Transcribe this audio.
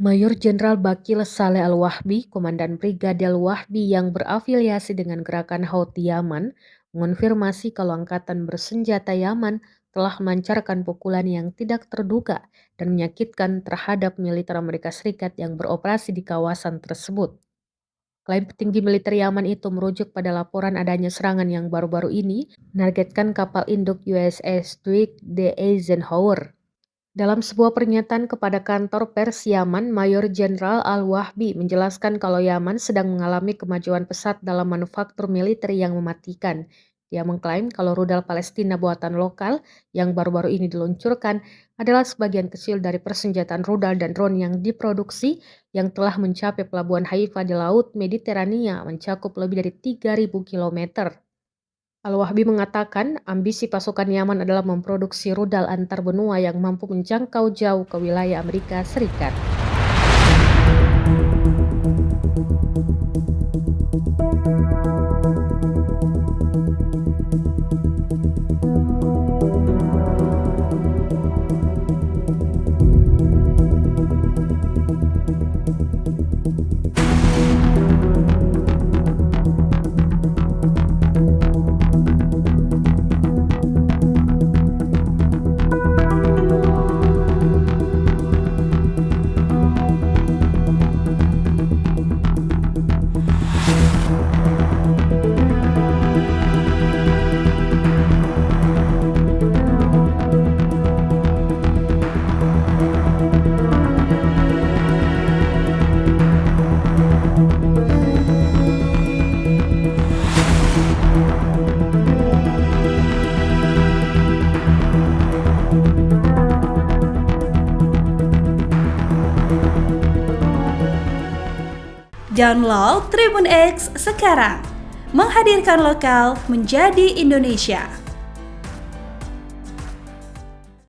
Mayor Jenderal Bakil Saleh Al-Wahbi, Komandan Brigade Al-Wahbi yang berafiliasi dengan gerakan Houthi Yaman, mengonfirmasi kalau angkatan bersenjata Yaman telah melancarkan pukulan yang tidak terduga dan menyakitkan terhadap militer Amerika Serikat yang beroperasi di kawasan tersebut. Klaim petinggi militer Yaman itu merujuk pada laporan adanya serangan yang baru-baru ini menargetkan kapal induk USS Dwight D. Eisenhower. Dalam sebuah pernyataan kepada kantor pers Yaman, Mayor Jenderal Al-Wahbi menjelaskan kalau Yaman sedang mengalami kemajuan pesat dalam manufaktur militer yang mematikan. Dia mengklaim kalau rudal Palestina buatan lokal yang baru-baru ini diluncurkan adalah sebagian kecil dari persenjataan rudal dan drone yang diproduksi yang telah mencapai pelabuhan Haifa di Laut Mediterania mencakup lebih dari 3.000 kilometer. Al-Wahbi mengatakan ambisi pasukan Yaman adalah memproduksi rudal antar benua yang mampu menjangkau jauh ke wilayah Amerika Serikat. Download Tribun X sekarang, menghadirkan lokal menjadi Indonesia.